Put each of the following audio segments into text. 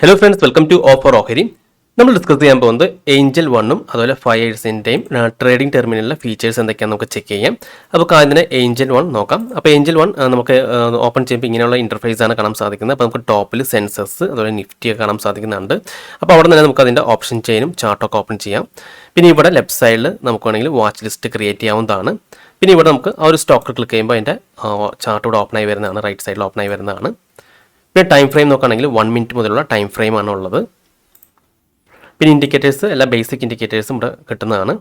Hello friends, welcome to offer ഓഹരി. നമ്മൾ discuss ചെയ്യാൻ പോകുന്നത് ഏഞ്ചൽ വണ്ണും അതുപോലെ 5 ഇയേഴ്സിൻ്റെയും ട്രേഡിംഗ് ടെർമിനലിലെ ഫീച്ചേഴ്സ് എന്തൊക്കെയാണെന്ന് നമുക്ക് ചെക്ക് ചെയ്യാം. അപ്പോൾ ആദ്യം തന്നെ ഏഞ്ചൽ വൺ നോക്കാം. അപ്പോൾ ഏഞ്ചൽ വൺ നമുക്ക് ഓപ്പൺ ചെയ്യുമ്പോൾ ഇങ്ങനെയുള്ള ഇൻ്റർഫേസ് ആണ് കാണാൻ സാധിക്കുന്നത്. അപ്പോൾ നമുക്ക് ടോപ്പിൽ സെൻസസ് അതുപോലെ നിഫ്റ്റി ഒക്കെ കാണാൻ സാധിക്കുന്നുണ്ട്. അപ്പോൾ അവിടെ തന്നെ നമുക്ക് അതിൻ്റെ ഓപ്ഷൻ ചെയിനും ചാർട്ടൊക്കെ ഓപ്പൺ ചെയ്യാം. പിന്നെ ഇവിടെ ലെഫ്റ്റ് സൈഡിൽ നമുക്ക് വേണമെങ്കിൽ വാച്ച് ലിസ്റ്റ് ക്രിയേറ്റ് ചെയ്യാവുന്നതാണ്. പിന്നെ ഇവിടെ നമുക്ക് ആ ഒരു സ്റ്റോക്ക് ക്ലിക്ക് ചെയ്യുമ്പോൾ അതിൻ്റെ ചാർട്ട് ഇവിടെ ഓപ്പൺ ആയി വരുന്നതാണ്, റൈറ്റ് സൈഡിൽ ഓപ്പൺ ആയി വരുന്നതാണ്. പിന്നെ ടൈം ഫ്രെയിം നോക്കുകയാണെങ്കിൽ 1 മിനിറ്റ് മുതലുള്ള ടൈം ഫ്രെയിമാണ് ഉള്ളത്. പിന്നെ ഇൻഡിക്കേറ്റേഴ്സ് എല്ലാ ബേസിക് ഇൻഡിക്കേറ്റേഴ്സും ഇവിടെ കിട്ടുന്നതാണ്.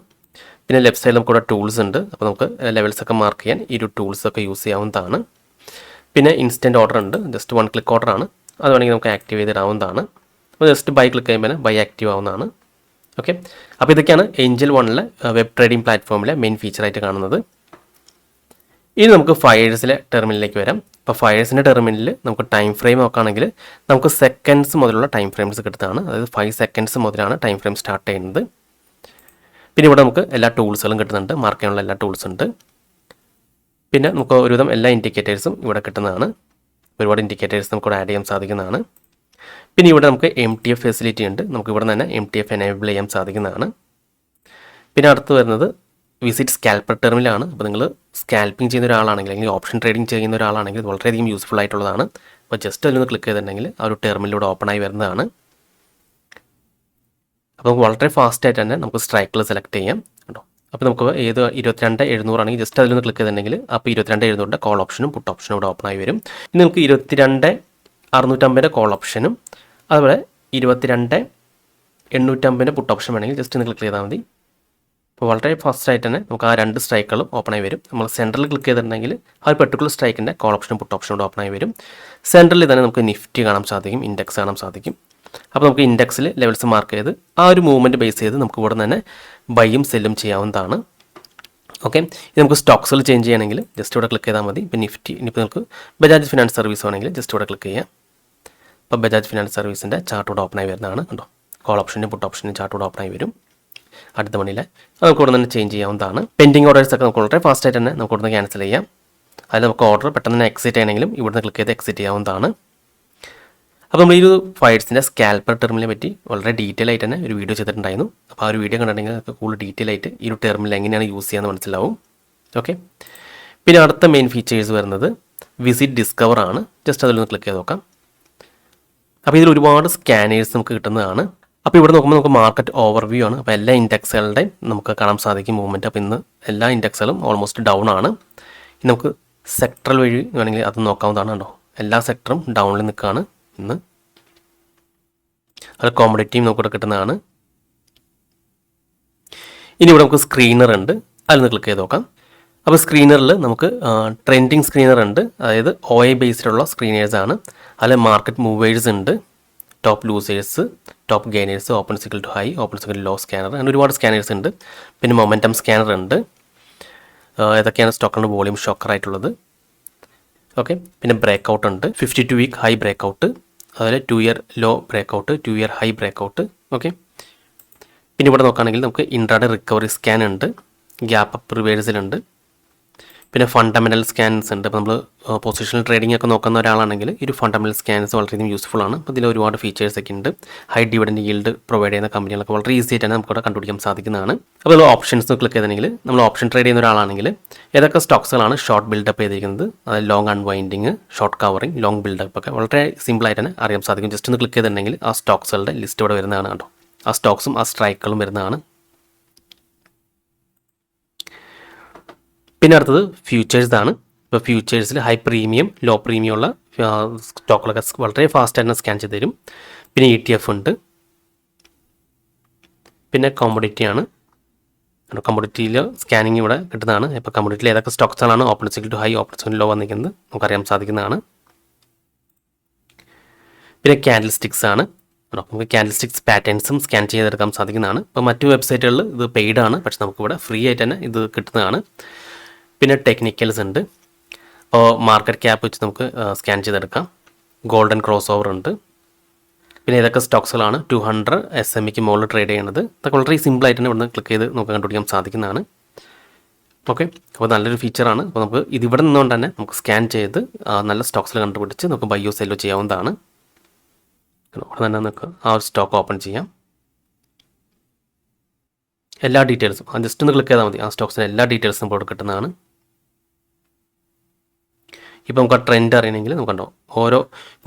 പിന്നെ ലെഫ്റ്റ് സൈഡിൽ നമുക്ക് ഇവിടെ ടൂൾസ് ഉണ്ട്. അപ്പോൾ നമുക്ക് ലെവൽസ് ഒക്കെ മാർക്ക് ചെയ്യാൻ ഈ ഒരു ടൂൾസ് ഒക്കെ യൂസ് ചെയ്യാവുന്നതാണ്. പിന്നെ ഇൻസ്റ്റൻറ്റ് ഓർഡർ ഉണ്ട്, ജസ്റ്റ് 1 ക്ലിക്ക് ഓർഡർ ആണ്. അത് വേണമെങ്കിൽ നമുക്ക് ആക്റ്റീവ് ചെയ്തിടാവുന്നതാണ്. അപ്പോൾ ജസ്റ്റ് ബൈ ക്ലിക്ക് ചെയ്യുമ്പോൾ ബൈ ആക്റ്റീവ് ആവുന്നതാണ്. ഓക്കെ, അപ്പോൾ ഇതൊക്കെയാണ് ഏഞ്ചൽ വണ്ണിലെ വെബ് ട്രേഡിംഗ് പ്ലാറ്റ്ഫോമിലെ മെയിൻ ഫീച്ചറായിട്ട് കാണുന്നത്. ഇനി നമുക്ക് ഫയേഴ്സിലെ ടെർമിനലിലേക്ക് വരാം. ഇപ്പോൾ ഫയേഴ്സിൻ്റെ ടെർമിനലിൽ നമുക്ക് ടൈം ഫ്രെയിം നോക്കുകയാണെങ്കിൽ നമുക്ക് സെക്കൻഡ്സ് മുതലുള്ള ടൈം ഫ്രെയിംസ് കിട്ടുന്നതാണ്. അതായത് 5 സെക്കൻഡ്സ് മുതലാണ് ടൈം ഫ്രെയിം സ്റ്റാർട്ട് ചെയ്യുന്നത്. പിന്നെ ഇവിടെ നമുക്ക് എല്ലാ ടൂൾസുകളും കിട്ടുന്നുണ്ട്, മാർക്ക് ചെയ്യാനുള്ള എല്ലാ ടൂൾസ് ഉണ്ട്. പിന്നെ നമുക്ക് ഒരുവിധം എല്ലാ ഇൻഡിക്കേറ്റേഴ്സും ഇവിടെ കിട്ടുന്നതാണ്. ഒരുപാട് ഇൻഡിക്കേറ്റേഴ്സ് നമുക്ക് ഇവിടെ ആഡ് ചെയ്യാൻ സാധിക്കുന്നതാണ്. പിന്നെ ഇവിടെ നമുക്ക് MTF ഫെസിലിറ്റി ഉണ്ട്. നമുക്ക് ഇവിടെ തന്നെ MTF എനേബിൾ ചെയ്യാൻ സാധിക്കുന്നതാണ്. പിന്നെ അടുത്ത് വരുന്നത് വിസിറ്റ് സ്കാൽപ്പർ ടെർമിലാണ്. അപ്പോൾ നിങ്ങൾ സ്കാൽപ്പിംഗ് ചെയ്യുന്ന ഒരാളാണെങ്കിൽ അല്ലെങ്കിൽ ഓപ്ഷൻ ട്രേഡിംഗ് ചെയ്യുന്ന ഒരാളാണെങ്കിൽ ഇത് വളരെയധികം യൂസ്ഫുൾ ആയിട്ടുള്ളതാണ്. അപ്പോൾ ജസ്റ്റ് അതിലൊന്ന് ക്ലിക്ക് ചെയ്തിട്ടുണ്ടെങ്കിൽ ആ ഒരു ടെർമിലൂടെ ഓപ്പൺ ആയി വരുന്നതാണ്. അപ്പോൾ നമുക്ക് വളരെ ഫാസ്റ്റ് ആയിട്ട് തന്നെ നമുക്ക് സ്ട്രൈക്കിൽ സെലക്ട് ചെയ്യാം കേട്ടോ. അപ്പോൾ നമുക്ക് ഏത് 22,700 ആണെങ്കിൽ ജസ്റ്റ് അതിലൊന്ന് ക്ലിക്ക് ചെയ്തിട്ടുണ്ടെങ്കിൽ അപ്പോൾ 22,700 കോൾ ഓപ്ഷനും പുട്ട് ഓപ്ഷനും ഇവിടെ ഓപ്പൺ ആയി വരും. ഇനി നമുക്ക് 22,650 കോൾ ഓപ്ഷനും അതുപോലെ 22,850 പുട്ട് ഓപ്ഷൻ വേണമെങ്കിൽ ജസ്റ്റ് ഒന്ന് ക്ലിക്ക് ചെയ്താൽ മതി. അപ്പോൾ വളരെ ഫാസ്റ്റായിട്ട് തന്നെ നമുക്ക് ആ 2 സ്ട്രൈക്കുകളും ഓപ്പൺ ആയി വരും. നമ്മൾ സെൻറ്ററിൽ ക്ലിക്ക് ചെയ്തിട്ടുണ്ടെങ്കിൽ ആ ഒരു പെർട്ടിക്കുലർ സ്ട്രൈക്കിൻ്റെ കോൾ ഓപ്ഷനും പുട്ട് ഓപ്ഷനും ഓപ്പൺ ആയി വരും. സെൻറ്ററിൽ തന്നെ നമുക്ക് നിഫ്റ്റി കാണാൻ സാധിക്കും, ഇൻഡെക്സ് കാണാൻ സാധിക്കും. അപ്പോൾ നമുക്ക് ഇൻഡെക്സിൽ ലെവൽസ് മാർക്ക് ചെയ്ത് ആ ഒരു മൂവ്മെൻറ്റ് ബേസ് ചെയ്ത് നമുക്ക് ഇവിടെ തന്നെ ബൈയും സെല്ലും ചെയ്യാവുന്നതാണ്. ഓക്കെ, ഇത് നമുക്ക് സ്റ്റോക്സിൽ ചേഞ്ച് ചെയ്യണമെങ്കിൽ ജസ്റ്റ് ഇവിടെ ക്ലിക്ക് ചെയ്താൽ മതി. ഇപ്പോൾ നിഫ്റ്റി ഇനിയിപ്പോൾ നമുക്ക് ബജാജ് ഫിനാൻസ് സർവീസ് വേണമെങ്കിൽ ജസ്റ്റ് ഇവിടെ ക്ലിക്ക് ചെയ്യാം. അപ്പോൾ ബജാജ് ഫിനാൻസ് സർവീസിൻ്റെ ചാർട്ട് ഇവിടെ ഓപ്പൺ ആയി വരുന്നതാണ് കേട്ടോ. കോൾ ഓപ്ഷനും പുട്ട് ഓപ്ഷനും ചാർട്ട് ഇവിടെ ഓപ്പൺ ആയി വരും. അടുത്ത മണിയിൽ നമുക്ക് ഇവിടെ നിന്ന് ചേഞ്ച് ചെയ്യാവുന്നതാണ്. പെൻഡിങ് ഓർഡേഴ്സ് ഒക്കെ നമുക്ക് വളരെ ഫാസ്റ്റ് ആയിട്ട് തന്നെ നമുക്ക് ഇവിടെ നിന്ന് ക്യാൻസൽ ചെയ്യാം. അതിൽ നമുക്ക് ഓർഡർ പെട്ടെന്ന് തന്നെ എക്സിറ്റ് ചെയ്യണമെങ്കിലും ഇവിടുന്ന് ക്ലിക്ക് ചെയ്ത് എക്സിറ്റ് ചെയ്യാവുന്നതാണ്. അപ്പോൾ നമ്മൾ ഈ ഒരു ഫയേഴ്സിൻ്റെ സ്കാൽപ്പർ ടെർമിനെ പറ്റി വളരെ ഡീറ്റെയിൽ ആയിട്ട് തന്നെ ഒരു വീഡിയോ ചെയ്തിട്ടുണ്ടായിരുന്നു. അപ്പോൾ ആ ഒരു വീഡിയോ കണ്ടിട്ടുണ്ടെങ്കിൽ നമുക്ക് കൂടുതൽ ഡീറ്റെയിൽ ആയിട്ട് ഈ ഒരു ടെർമിനൽ എങ്ങനെയാണ് യൂസ് ചെയ്യാമെന്ന് മനസ്സിലാവും. ഓക്കെ, പിന്നെ അടുത്ത മെയിൻ ഫീച്ചേഴ്സ് വരുന്നത് വിസിറ്റ് ഡിസ്കവർ ആണ്. ജസ്റ്റ് അതിലൊന്ന് ക്ലിക്ക് ചെയ്ത് നോക്കാം. അപ്പോൾ ഇതിൽ ഒരുപാട് സ്കാനേഴ്സ് നമുക്ക് കിട്ടുന്നതാണ്. അപ്പോൾ ഇവിടെ നോക്കുമ്പോൾ നമുക്ക് മാർക്കറ്റ് ഓവർവ്യൂ ആണ്. അപ്പോൾ എല്ലാ ഇൻഡെക്സുകളുടെയും നമുക്ക് കാണാൻ സാധിക്കും മൂവ്മെൻറ്റ്. അപ്പോൾ ഇന്ന് എല്ലാ ഇൻഡെക്സുകളും ഓൾമോസ്റ്റ് ഡൗൺ ആണ്. ഇനി നമുക്ക് സെക്ടറൽ വഴി വേണമെങ്കിൽ അത് നോക്കാവുന്നതാണ് കേട്ടോ. എല്ലാ സെക്ടറും ഡൗണിൽ നിൽക്കുകയാണ് ഇന്ന്. അത് കോമഡിറ്റിയും നമുക്കിവിടെ കിട്ടുന്നതാണ്. ഇനി ഇവിടെ നമുക്ക് സ്ക്രീനർ ഉണ്ട്, അതിലൊന്ന് ക്ലിക്ക് ചെയ്ത് നോക്കാം. അപ്പോൾ സ്ക്രീനറിൽ നമുക്ക് ട്രെൻഡിങ് സ്ക്രീനർ ഉണ്ട്, അതായത് OI ബേസ്ഡുള്ള സ്ക്രീനേഴ്സാണ്. അതിൽ മാർക്കറ്റ് മൂവേഴ്സ് ഉണ്ട്, top losers, top gainers, open equal to high, open equal low scanner, അങ്ങനെ ഒരുപാട് സ്കാനേഴ്സ് ഉണ്ട്. പിന്നെ മൊമെൻറ്റം സ്കാനർ ഉണ്ട്. ഏതൊക്കെയാണ് സ്റ്റോക്കിൻ്റെ വോളിയം ഷോക്കറായിട്ടുള്ളത്. ഓക്കെ, പിന്നെ ബ്രേക്ക് ഔട്ട് ഉണ്ട്, 52 വീക്ക് ഹൈ ബ്രേക്ക് ഔട്ട്, അതുപോലെ 2 year low break out, 2 year high break out. Okay, പിന്നെ ഇവിടെ നോക്കുകയാണെങ്കിൽ നമുക്ക് ഇൻട്രാഡേ റിക്കവറി സ്കാൻ ഉണ്ട്, ഗ്യാപ്പ് അപ്പ് റിവേഴ്സലുണ്ട്, പിന്നെ ഫണ്ടമെൻ്റൽ സ്കാൻസ് ഉണ്ട്. അപ്പോൾ നമ്മൾ പൊസിഷണൽ ട്രേഡിംഗ് ഒക്കെ നോക്കുന്ന ഒരാളാണെങ്കിൽ ഈ ഒരു ഫണ്ടമെൻ്റൽ സ്കാൻസ് വളരെയധികം യൂസ്ഫുൾ ആണ്. അപ്പോൾ ഇതിൽ ഒരുപാട് ഫീച്ചേഴ്സ് ഒക്കെ ഉണ്ട്. ഹൈ ഡിവിഡൻഡ് ഈൽഡ് പ്രൊവൈഡ് ചെയ്യുന്ന കമ്പനികളൊക്കെ വളരെ ഈസി ആയിട്ട് തന്നെ നമുക്കിവിടെ കണ്ടുപിടിക്കാൻ സാധിക്കുന്നതാണ്. അപ്പോൾ നമ്മൾ ഓപ്ഷൻസ് ക്ലിക്ക് ചെയ്തിട്ടുണ്ടെങ്കിൽ നമ്മൾ ഓപ്ഷൻ ട്രേഡ് ചെയ്യുന്ന ഒരാളാണെങ്കിൽ ഏതൊക്കെ സ്റ്റോക്സുകളാണ് ഷോർട്ട് ബിൽഡപ്പ് ചെയ്തിരിക്കുന്നത്, അതായത് long unwinding, short covering, long buildup ഒക്കെ വളരെ സിമ്പിളായിട്ട് തന്നെ അറിയാൻ സാധിക്കും. ജസ്റ്റ് ഒന്ന് ക്ലിക്ക് ചെയ്തിട്ടുണ്ടെങ്കിൽ ആ സ്റ്റോക്സുകളുടെ ലിസ്റ്റ് ഇവിടെ വരുന്നതാണ് കേട്ടോ. ആ സ്റ്റോക്സും ആ സ്ട്രൈക്കുകളും വരുന്നതാണ്. പിന്നെ അടുത്തത് ഫ്യൂച്ചേഴ്സ് ആണ്. ഇപ്പോൾ ഫ്യൂച്ചേഴ്സിൽ ഹൈ പ്രീമിയം, ലോ പ്രീമിയം ഉള്ള സ്റ്റോക്കുകളൊക്കെ വളരെ ഫാസ്റ്റ് ആയിട്ട് സ്കാൻ ചെയ്ത് തരും. പിന്നെ ETF ഉണ്ട്. പിന്നെ കോമഡിറ്റി ആണ്. കമ്മോഡിറ്റിയിൽ സ്കാനിങ് ഇവിടെ കിട്ടുന്നതാണ്. ഇപ്പോൾ കമ്മോഡിറ്റിയിൽ ഏതൊക്കെ സ്റ്റോക്സുകളാണ് open equal to high, open equal low വന്നിരിക്കുന്നത് നമുക്കറിയാൻ സാധിക്കുന്നതാണ്. പിന്നെ ക്യാൻഡിൽ സ്റ്റിക്സ് ആണ്. നമുക്ക് ക്യാൻഡിൽ സ്റ്റിക്സ് പാറ്റേൺസും സ്കാൻ ചെയ്തെടുക്കാൻ സാധിക്കുന്നതാണ്. ഇപ്പോൾ മറ്റു വെബ്സൈറ്റുകളിൽ ഇത് പെയ്ഡ് ആണ്, പക്ഷേ നമുക്കിവിടെ ഫ്രീ ആയിട്ട് തന്നെ ഇത് കിട്ടുന്നതാണ്. പിന്നെ ടെക്നിക്കൽസ് ഉണ്ട്. അപ്പോൾ മാർക്കറ്റ് ക്യാപ്പ് വെച്ച് നമുക്ക് സ്കാൻ ചെയ്തെടുക്കാം. ഗോൾഡൻ ക്രോസ് ഓവർ ഉണ്ട്. പിന്നെ ഏതൊക്കെ സ്റ്റോക്സുകളാണ് 200 SMEക്ക് മുകളിൽ ട്രേഡ് ചെയ്യുന്നത്, അതൊക്കെ വളരെ സിമ്പിളായിട്ട് തന്നെ ഇവിടുന്ന് ക്ലിക്ക് ചെയ്ത് നമുക്ക് കണ്ടുപിടിക്കാൻ സാധിക്കുന്നതാണ്. ഓക്കെ, അപ്പോൾ നല്ലൊരു ഫീച്ചറാണ്. അപ്പോൾ നമുക്ക് ഇതിവിടെ നിന്നുകൊണ്ട് തന്നെ നമുക്ക് സ്കാൻ ചെയ്ത് നല്ല സ്റ്റോക്സിൽ കണ്ടുപിടിച്ച് നമുക്ക് ബൈയോ സെല്ലോ ചെയ്യാവുന്നതാണ്. ഇവിടെ തന്നെ നമുക്ക് ആ ഒരു സ്റ്റോക്ക് ഓപ്പൺ ചെയ്യാം. എല്ലാ ഡീറ്റെയിൽസും ജസ്റ്റ് ഒന്ന് ക്ലിക്ക് ചെയ്താൽ മതി. ആ സ്റ്റോക്സിൻ്റെ എല്ലാ ഡീറ്റെയിൽസും നമുക്ക് ഇവിടെ കിട്ടുന്നതാണ്. ഇപ്പോൾ നമുക്ക് ആ ട്രെൻഡ് അറിയണമെങ്കിൽ നമുക്ക് കണ്ടോ ഓരോ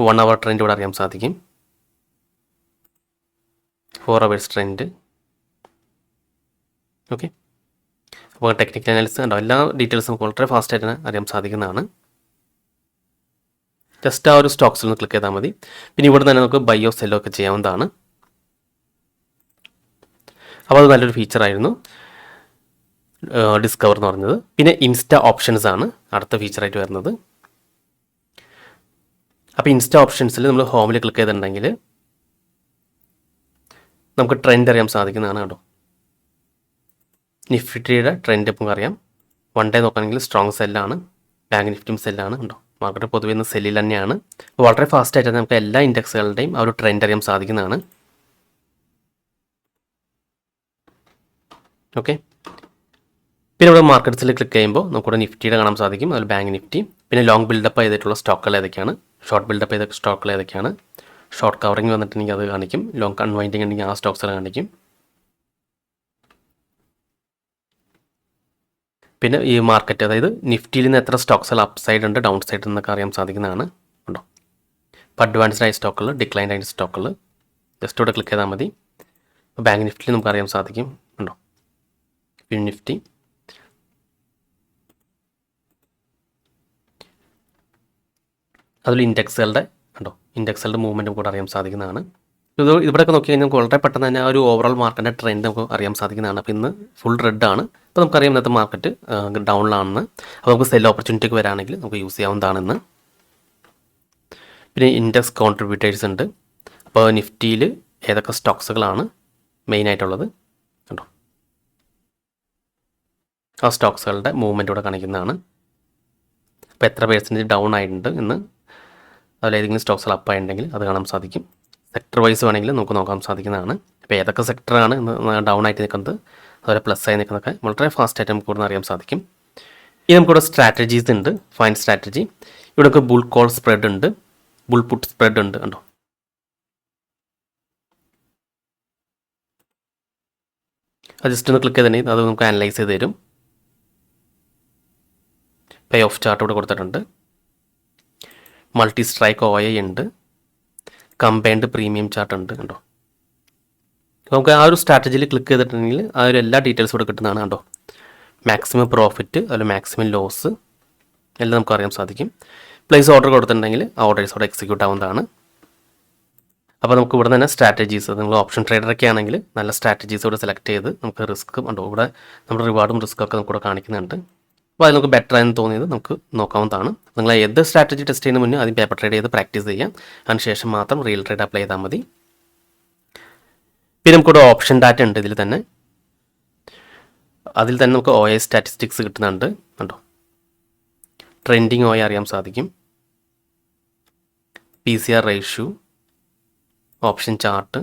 1 hour ട്രെൻഡ് ഇവിടെ അറിയാൻ സാധിക്കും. 4 hours ട്രെൻഡ്. ഓക്കെ, അപ്പോൾ ടെക്നിക്കൽ അനാലിസിസ് കണ്ടോ എല്ലാ ഡീറ്റെയിൽസും നമുക്ക് വളരെ ഫാസ്റ്റായിട്ട് തന്നെ അറിയാൻ സാധിക്കുന്നതാണ്. ജസ്റ്റ് ആ ഒരു സ്റ്റോക്സിൽ ഒന്ന് ക്ലിക്ക് ചെയ്താൽ മതി. പിന്നെ ഇവിടെ തന്നെ നമുക്ക് ബൈയോ സെല്ലോ ഒക്കെ ചെയ്യാവുന്നതാണ്. അപ്പോൾ അത് നല്ലൊരു ഫീച്ചറായിരുന്നു ഡിസ്കവർ എന്ന് പറഞ്ഞത്. പിന്നെ ഇൻസ്റ്റ ഓപ്ഷൻസ് ആണ് അടുത്ത ഫീച്ചറായിട്ട് വരുന്നത്. അപ്പോൾ ഇൻസ്റ്റ ഓപ്ഷൻസിൽ നമ്മൾ ഹോമിൽ ക്ലിക്ക് ചെയ്തിട്ടുണ്ടെങ്കിൽ നമുക്ക് ട്രെൻഡ് അറിയാൻ സാധിക്കുന്നതാണ് കേട്ടോ. നിഫ്റ്റിയുടെ ട്രെൻഡ് ഇപ്പം അറിയാം. 1 day നോക്കുകയാണെങ്കിൽ സ്ട്രോങ് സെല്ലാണ്, ബാങ്ക് നിഫ്റ്റിയും സെല്ലാണ് കേട്ടോ. മാർക്കറ്റ് പൊതുവെ ഇന്ന് സെല്ലിൽ തന്നെയാണ്. വളരെ ഫാസ്റ്റായിട്ട് നമുക്ക് എല്ലാ ഇൻഡെക്സുകളുടെയും ആ ഒരു ട്രെൻഡ് അറിയാൻ സാധിക്കുന്നതാണ്. ഓക്കെ, പിന്നെ ഇവിടെ മാർക്കറ്റ്സിൽ ക്ലിക്ക് ചെയ്യുമ്പോൾ നമുക്കിവിടെ നിഫ്റ്റിയുടെ കാണാൻ സാധിക്കും, അതിൽ ബാങ്ക് നിഫ്റ്റി. പിന്നെ ലോങ് ബിൽഡപ്പ് ചെയ്തിട്ടുള്ള സ്റ്റോക്കുകൾ ഏതൊക്കെയാണ്, ഷോർട്ട് ബിൽഡപ്പ് ചെയ്ത സ്റ്റോക്കുകൾ ഏതൊക്കെയാണ്, ഷോർട്ട് കവറിങ് വന്നിട്ടുണ്ടെങ്കിൽ അത് കാണിക്കും, ലോങ് അൺവൈൻഡിങ് ഉണ്ടെങ്കിൽ ആ സ്റ്റോക്സുകൾ കാണിക്കും. പിന്നെ ഈ മാർക്കറ്റ് അതായത് നിഫ്റ്റിയിൽ നിന്ന് എത്ര സ്റ്റോക്സുകൾ അപ്പ് സൈഡ് ഉണ്ട് ഡൗൺ സൈഡ് എന്നൊക്കെ അറിയാൻ സാധിക്കുന്നതാണ് ഉണ്ടോ. ഇപ്പോൾ അഡ്വാൻസ്ഡ് ആയ സ്റ്റോക്കുകൾ, ഡിക്ലൈൻഡ് ആയ സ്റ്റോക്കുകൾ ജസ്റ്റ് ഇവിടെ ക്ലിക്ക് ചെയ്താൽ മതി. ബാങ്ക് നിഫ്റ്റിയിൽ നമുക്ക് അറിയാൻ സാധിക്കും ഉണ്ടോ. പിന്നെ നിഫ്റ്റി, അതിൽ ഇൻഡെക്സുകളുടെ ഉണ്ടോ, ഇൻഡെക്സുകളുടെ മൂവ്മെൻറ്റും കൂടെ അറിയാൻ സാധിക്കുന്നതാണ്. ഇവിടെയൊക്കെ നോക്കി കഴിഞ്ഞാൽ നമുക്ക് വളരെ പെട്ടെന്ന് തന്നെ ആ ഒരു ഓവറോൾ മാർക്കറ്റിൻ്റെ ട്രെൻഡ് നമുക്ക് അറിയാൻ സാധിക്കുന്നതാണ്. അപ്പോൾ ഇന്ന് ഫുൾ റെഡ് ആണ്. അപ്പോൾ നമുക്കറിയാം ഇന്നത്തെ മാർക്കറ്റ് ഡൗണിലാണെന്ന്. അപ്പോൾ നമുക്ക് സെൽ ഓപ്പർച്യൂണിറ്റിക്ക് വരാണെങ്കിൽ നമുക്ക് യൂസ് ചെയ്യാവുന്നതാണെന്ന്. പിന്നെ ഇൻഡെക്സ് കോൺട്രിബ്യൂട്ടേഴ്സ് ഉണ്ട്. അപ്പോൾ നിഫ്റ്റിയിൽ ഏതൊക്കെ സ്റ്റോക്സുകളാണ് മെയിനായിട്ടുള്ളത് കണ്ടോ, ആ സ്റ്റോക്സുകളുടെ മൂവ്മെൻറ്റ് ഇവിടെ കാണിക്കുന്നതാണ്. അപ്പോൾ എത്ര % ഡൗൺ ആയിട്ടുണ്ട് ഇന്ന്, അതിലേതെങ്കിലും സ്റ്റോക്സുകൾ അപ്പ് ആയിട്ടുണ്ടെങ്കിൽ അത് കാണാൻ സാധിക്കും. സെക്ടർ വൈസ് വേണമെങ്കിൽ നമുക്ക് നോക്കാൻ സാധിക്കുന്നതാണ്. അപ്പോൾ ഏതൊക്കെ സെക്ടറാണ് ഡൗൺ ആയിട്ട് നിൽക്കുന്നത്, അതുപോലെ പ്ലസ് ആയി നിൽക്കുന്നതൊക്കെ വളരെ ഫാസ്റ്റായിട്ട് നമുക്ക് ഇവിടെ അറിയാൻ സാധിക്കും. ഇനി നമുക്കിവിടെ സ്ട്രാറ്റജീസ് ഉണ്ട്. ഫൈൻ സ്ട്രാറ്റജി, ഇവിടെ നമുക്ക് ബുൾ കോൾ സ്പ്രെഡ് ഉണ്ട്, ബുൾ പുട്ട് സ്പ്രെഡ് ഉണ്ട് കണ്ടോ. അത് ജസ്റ്റ് ഒന്ന് ക്ലിക്ക് ചെയ്തിട്ടുണ്ടെങ്കിൽ അത് നമുക്ക് അനലൈസ് ചെയ്ത് തരും. പേ ഓഫ് ചാർട്ട് ഇവിടെ കൊടുത്തിട്ടുണ്ട്. മൾട്ടി സ്ട്രൈക്ക് OI ഉണ്ട്, കമ്പൈൻഡ് പ്രീമിയം ചാർട്ട് ഉണ്ട് കണ്ടോ. നമുക്ക് ആ ഒരു സ്ട്രാറ്റജിയിൽ ക്ലിക്ക് ചെയ്തിട്ടുണ്ടെങ്കിൽ ആ ഒരു എല്ലാ ഡീറ്റെയിൽസും ഇവിടെ കിട്ടുന്നതാണ് കണ്ടോ. മാക്സിമം പ്രോഫിറ്റ് അതുപോലെ മാക്സിമം ലോസ് എല്ലാം നമുക്ക് അറിയാൻ സാധിക്കും. പ്ലേസ് ഓർഡർ കൊടുത്തിട്ടുണ്ടെങ്കിൽ ആ ഓർഡേഴ്സ് അവിടെ എക്സിക്യൂട്ട് ആവുന്നതാണ്. അപ്പോൾ നമുക്ക് ഇവിടെ തന്നെ സ്ട്രാറ്റജീസ്, നിങ്ങൾ ഓപ്ഷൻ ട്രേഡറൊക്കെ ആണെങ്കിൽ നല്ല സ്ട്രാറ്റജീസ് ഇവിടെ സെലക്ട് ചെയ്ത് നമുക്ക് റിസ്ക്കും ഉണ്ടോ, ഇവിടെ നമ്മുടെ റിവാർഡും റിസ്ക്കും ഒക്കെ നമുക്ക് ഇവിടെ കാണിക്കുന്നുണ്ട്. അപ്പോൾ അത് നമുക്ക് ബെറ്റർ ആയെന്ന് തോന്നിയത് നമുക്ക് നോക്കാവുന്നതാണ്. നിങ്ങൾ ഏത് സ്ട്രാറ്റജി ടെസ്റ്റ് ചെയ്യുന്ന മുന്നേ ആദ്യം പേപ്പർ ട്രേഡ് ചെയ്ത് പ്രാക്ടീസ് ചെയ്യാം, അതിനുശേഷം മാത്രം റിയൽ ട്രേഡ് അപ്ലൈ ചെയ്താൽ മതി. പിന്നെ നമുക്കിവിടെ ഓപ്ഷൻ ഡാറ്റ ഉണ്ട് ഇതിൽ തന്നെ. അതിൽ തന്നെ നമുക്ക് OI സ്റ്റാറ്റിസ്റ്റിക്സ് കിട്ടുന്നുണ്ട് കണ്ടോ. ട്രെൻഡിങ് OI അറിയാൻ സാധിക്കും, PCR റേഷ്യോ, ഓപ്ഷൻ ചാർട്ട്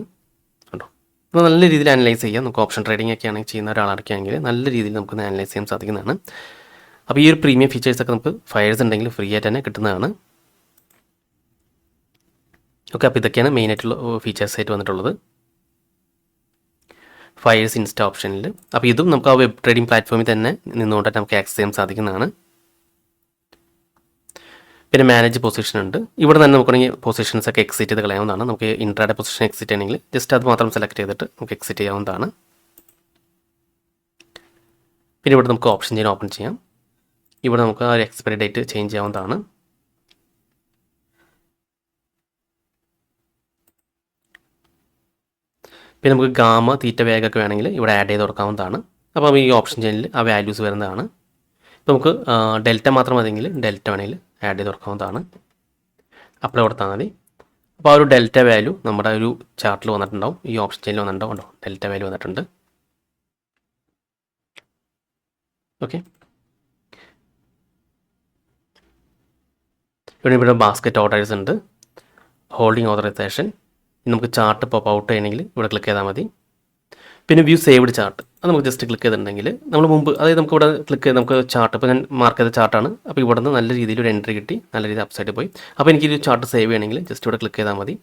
കണ്ടോ. അപ്പോൾ നല്ല രീതിയിൽ അനലൈസ് ചെയ്യാം. നമുക്ക് ഓപ്ഷൻ ട്രേഡിംഗ് ഒക്കെ ആണെങ്കിൽ ചെയ്യുന്ന ഒരാളൊക്കെയാണെങ്കിൽ നല്ല രീതിയിൽ നമുക്ക് അനലൈസ് ചെയ്യാൻ സാധിക്കുന്നതാണ്. അപ്പോൾ ഈ ഒരു പ്രീമിയം ഫീച്ചേഴ്സൊക്കെ നമുക്ക് ഫയർസ് ഉണ്ടെങ്കിൽ ഫ്രീ ആയിട്ട് തന്നെ കിട്ടുന്നതാണ്. ഓക്കെ, അപ്പോൾ ഇതൊക്കെയാണ് മെയിനായിട്ടുള്ള ഫീച്ചേഴ്സ് ആയിട്ട് വന്നിട്ടുള്ളത് ഫയർസ് ഇൻസ്റ്റ ഓപ്ഷനിൽ. അപ്പോൾ ഇതും നമുക്ക് ആ വെബ് ട്രേഡിംഗ് പ്ലാറ്റ്ഫോമിൽ തന്നെ നിന്നുകൊണ്ട് നമുക്ക് ആക്സസ് ചെയ്യാൻ സാധിക്കുന്നതാണ്. പിന്നെ മാനേജ് പൊസിഷൻ ഉണ്ട്. ഇവിടെ തന്നെ നോക്കുകയാണെങ്കിൽ പൊസിഷൻസ് ഒക്കെ എക്സിറ്റ് ചെയ്ത് കളയാവുന്നതാണ്. നമുക്ക് ഇൻട്രാഡേ പൊസിഷൻ എക്സിറ്റ് ചെയ്യണമെങ്കിൽ ജസ്റ്റ് അത് മാത്രം സെലക്ട് ചെയ്തിട്ട് നമുക്ക് എക്സിറ്റ് ചെയ്യാവുന്നതാണ്. പിന്നെ ഇവിടെ നമുക്ക് ഓപ്ഷൻ ചെയ്യാൻ ഓപ്പൺ ചെയ്യാം. ഇവിടെ നമുക്ക് ആ ഒരു എക്സ്പയറി ഡേറ്റ് ചേഞ്ച് ചെയ്യാവുന്നതാണ്. പിന്നെ നമുക്ക് ഗാമ തീറ്റ വേഗമൊക്കെ വേണമെങ്കിൽ ഇവിടെ ആഡ് ചെയ്ത് കൊടുക്കാവുന്നതാണ്. അപ്പോൾ ഈ ഓപ്ഷൻ ചെയിനിൽ ആ വാല്യൂസ് വരുന്നതാണ്. ഇപ്പോൾ നമുക്ക് ഡെൽറ്റ മാത്രം മതിയെങ്കിൽ ഡെൽറ്റ വേണമെങ്കിൽ ആഡ് ചെയ്ത് കൊടുക്കാവുന്നതാണ്. അപ്ലൈ കൊടുത്താൽ മതി. അപ്പോൾ ആ ഒരു ഡെൽറ്റ വാല്യൂ നമ്മുടെ ഒരു ചാർട്ടിൽ വന്നിട്ടുണ്ടാവും, ഈ ഓപ്ഷൻ ചെയിനിൽ വന്നിട്ടുണ്ടാവും കേട്ടോ. ഡെൽറ്റ വാല്യൂ വന്നിട്ടുണ്ട്. ഓക്കെ, ഇവിടെ ബാസ്ക്കറ്റ് ഓർഡേഴ്സ് ഉണ്ട്, ഹോൾഡിംഗ് ഓതറൈസേഷൻ. നമുക്ക് ചാർട്ട് പോപ്പ് ഔട്ട് ചെയ്യണമെങ്കിൽ ഇവിടെ ക്ലിക്ക് ചെയ്താൽ മതി. പിന്നെ വ്യൂ സേവ്ഡ് ചാർട്ട്, അത് നമുക്ക് ജസ്റ്റ് ക്ലിക്ക് ചെയ്തിട്ടുണ്ടെങ്കിൽ നമ്മൾ മുമ്പ് അതായത് നമുക്ക് ഇവിടെ ക്ലിക്ക് ചെയ്ത് നമുക്ക് ചാർട്ട്, ഇപ്പോൾ ഞാൻ മാർക്ക് ചെയ്ത ചാർട്ടാണ്. അപ്പോൾ ഇവിടെ നിന്ന് നല്ല രീതിയിൽ ഒരു എൻട്രി കിട്ടി, നല്ല രീതിയിൽ അപ്സൈഡ് പോയി. അപ്പോൾ എനിക്ക് ഈ ചാർട്ട് സേവ് ചെയ്യണമെങ്കിൽ ജസ്റ്റ് ഇവിടെ ക്ലിക്ക് ചെയ്താൽ മതി.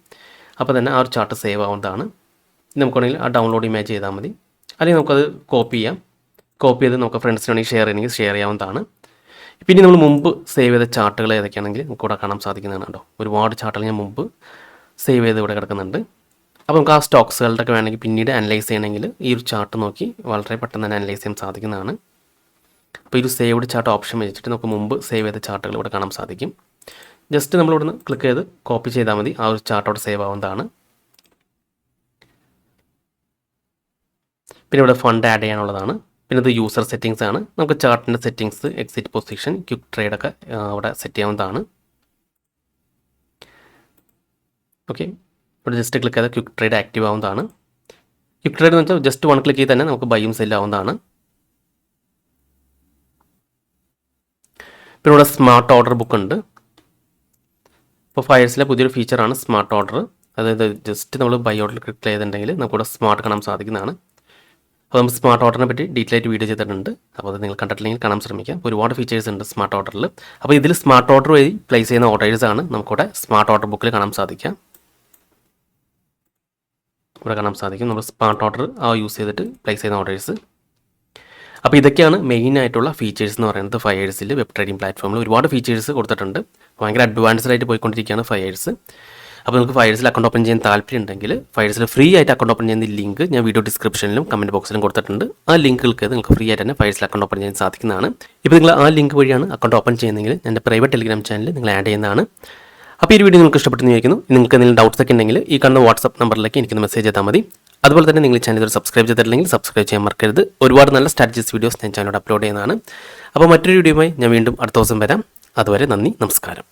അപ്പോൾ തന്നെ ആ ഒരു ചാർട്ട് സേവ് ആവുന്നതാണ്. നമുക്കാണെങ്കിൽ ആ ഡൗൺലോഡ് ഇമേജ് ചെയ്താൽ മതി, അല്ലെങ്കിൽ നമുക്കത് കോപ്പി ചെയ്യാം. കോപ്പി ചെയ്ത് നമുക്ക് ഫ്രണ്ട്സിനാണെങ്കിൽ ഷെയർ ചെയ്യണമെങ്കിൽ ഷെയർ ചെയ്യാവുന്നതാണ്. പിന്നെ നമ്മൾ മുമ്പ് സേവ് ചെയ്ത ചാർട്ടുകൾ ഏതൊക്കെയാണെങ്കിൽ നമുക്ക് ഇവിടെ കാണാൻ സാധിക്കുന്നതാണ് കേട്ടോ. ഒരുപാട് ചാർട്ടുകൾ ഞാൻ മുമ്പ് സേവ് ചെയ്ത് ഇവിടെ കിടക്കുന്നുണ്ട്. അപ്പോൾ നമുക്ക് ആ സ്റ്റോക്സുകളുടെ ഒക്കെ വേണമെങ്കിൽ പിന്നീട് അനലൈസ് ചെയ്യണമെങ്കിൽ ഈ ഒരു ചാർട്ട് നോക്കി വളരെ പെട്ടെന്ന് തന്നെ അനലൈസ് ചെയ്യാൻ സാധിക്കുന്നതാണ്. അപ്പോൾ ഈ ഒരു സേവ്ഡ് ചാർട്ട് ഓപ്ഷൻ വെച്ചിട്ട് നമുക്ക് മുമ്പ് സേവ് ചെയ്ത ചാർട്ടുകൾ ഇവിടെ കാണാൻ സാധിക്കും. ജസ്റ്റ് നമ്മളിവിടുന്ന് ക്ലിക്ക് ചെയ്ത് കോപ്പി ചെയ്താൽ മതി, ആ ഒരു ചാർട്ടോടെ സേവ് ആവുന്നതാണ്. പിന്നെ ഇവിടെ ഫണ്ട് ആഡ് ചെയ്യാനുള്ളതാണ്. പിന്നെ ഇത് യൂസർ സെറ്റിങ്സ് ആണ്. നമുക്ക് ചാർട്ടിൻ്റെ settings, exit position, quick trade ഒക്കെ അവിടെ സെറ്റ് ചെയ്യാവുന്നതാണ്. ഓക്കെ, ഇവിടെ ജസ്റ്റ് ക്ലിക്ക് ചെയ്താൽ ക്വിക്ക് ട്രേഡ് ആക്റ്റീവ് ആവുന്നതാണ്. ക്വിക്ക് ട്രേഡ് എന്ന് വെച്ചാൽ ജസ്റ്റ് 1 ക്ലിക്ക് ചെയ്ത് തന്നെ നമുക്ക് ബൈയും സെല്ല് ആവുന്നതാണ്. പിന്നെ ഇവിടെ സ്മാർട്ട് ഓർഡർ ബുക്ക് ഉണ്ട്. ഇപ്പോൾ ഫയർസിലെ പുതിയൊരു ഫീച്ചറാണ് സ്മാർട്ട് ഓർഡർ. അതായത് ജസ്റ്റ് നമ്മൾ ബൈ ഓർഡർ ക്ലിക്ക് ചെയ്തിട്ടുണ്ടെങ്കിൽ നമുക്കിവിടെ സ്മാർട്ട് കാണാൻ സാധിക്കുന്നതാണ്. അപ്പോൾ നമ്മൾ സ്മാർട്ട് ഓർഡറിനെ പറ്റി ഡീറ്റെയിൽ ആയിട്ട് വീഡിയോ ചെയ്തിട്ടുണ്ട്. അപ്പോൾ അത് നിങ്ങൾ കണ്ടിട്ടില്ലെങ്കിൽ കാണാൻ ശ്രമിക്കാം. ഒരുപാട് ഫീച്ചേഴ്സ് ഉണ്ട് സ്മാർട്ട് ഓർഡറിൽ. അപ്പോൾ ഇതിൽ സ്മാർട്ട് ഓർഡർ വഴി പ്ലേസ് ചെയ്യുന്ന ഓർഡേഴ്സാണ് നമുക്കിവിടെ സ്മാർട്ട് ഓർഡർ ബുക്കിൽ കാണാൻ സാധിക്കാം. ഇവിടെ കാണാൻ സാധിക്കും നമ്മൾ സ്മാർട്ട് ഓർഡർ യൂസ് ചെയ്തിട്ട് പ്ലേസ് ചെയ്യുന്ന ഓർഡേഴ്സ്. അപ്പോൾ ഇതൊക്കെയാണ് മെയിൻ ആയിട്ടുള്ള ഫീച്ചേഴ്സ് എന്ന് പറയുന്നത്. ഫയേഴ്സിൽ വെബ് ട്രേഡിംഗ് പ്ലാറ്റ്ഫോമിൽ ഒരുപാട് ഫീച്ചേഴ്സ് കൊടുത്തിട്ടുണ്ട്. ഭയങ്കര അഡ്വാൻസ്ഡ് ആയിട്ട് പോയിക്കൊണ്ടിരിക്കുകയാണ് ഫയേഴ്സ്. അപ്പോൾ നിങ്ങൾക്ക് ഫയേഴ്സിൽ അക്കൗണ്ട് ഓപ്പൺ ചെയ്യാൻ താല്പര്യം ഉണ്ടെങ്കിൽ ഫയേഴ്സിൽ ഫ്രീ ആയിട്ട് അക്കൗണ്ട് ഓപ്പൺ ചെയ്യുന്ന ലിങ്ക് ഞാൻ വീഡിയോ ഡിസ്ക്രിപ്ഷനിലും കമൻറ്റ് ബോക്സിലും കൊടുത്തിട്ടുണ്ട്. ആ ലിങ്ക് ക്ലിക്ക് ചെയ്ത് നിങ്ങൾക്ക് ഫ്രീ ആയിട്ട് തന്നെ ഫയേഴ്സിൽ അക്കൗണ്ട് ഓപ്പൺ ചെയ്യാൻ സാധിക്കുന്നതാണ്. ഇപ്പോൾ നിങ്ങൾ ആ ലിങ്ക് വഴിയാണ് അക്കൗണ്ട് ഓപ്പൺ ചെയ്യുന്നതെങ്കിൽ എൻ്റെ പ്രൈവറ്റ് ടെലിഗ്രാം ചാനൽ നിങ്ങൾ ആഡ് ചെയ്യുന്നതാണ്. അപ്പോൾ ഈ വീഡിയോ നിങ്ങൾക്ക് ഇഷ്ടപ്പെട്ടെന്ന് വിചാരിക്കുന്നു. നിങ്ങൾക്ക് എന്തെങ്കിലും ഡൗട്ട്സ് ഒക്കെ ഉണ്ടെങ്കിൽ ഈ കാണുന്ന വാട്സ്ആപ്പ് നമ്പറിലേക്ക് എനിക്കൊന്ന് മെസ്സേജ് ചെയ്താൽ മതി. അതുപോലെ തന്നെ നിങ്ങൾ ചാനൽ സബ്സ്ക്രൈബ് ചെയ്തിട്ടില്ലെങ്കിൽ സബ്സ്ക്രൈബ് ചെയ്യാൻ മറക്കരുത്. ഒരുപാട് നല്ല സ്ട്രാറ്റജീസ് വീഡിയോസ് ഞാൻ ചാനലോട് അപ്ലോഡ് ചെയ്യുന്നതാണ്. അപ്പോൾ മറ്റൊരു വീഡിയോയുമായി ഞാൻ വീണ്ടും അടുത്ത ദിവസം വരാം. അതുവരെ നന്ദി, നമസ്കാരം.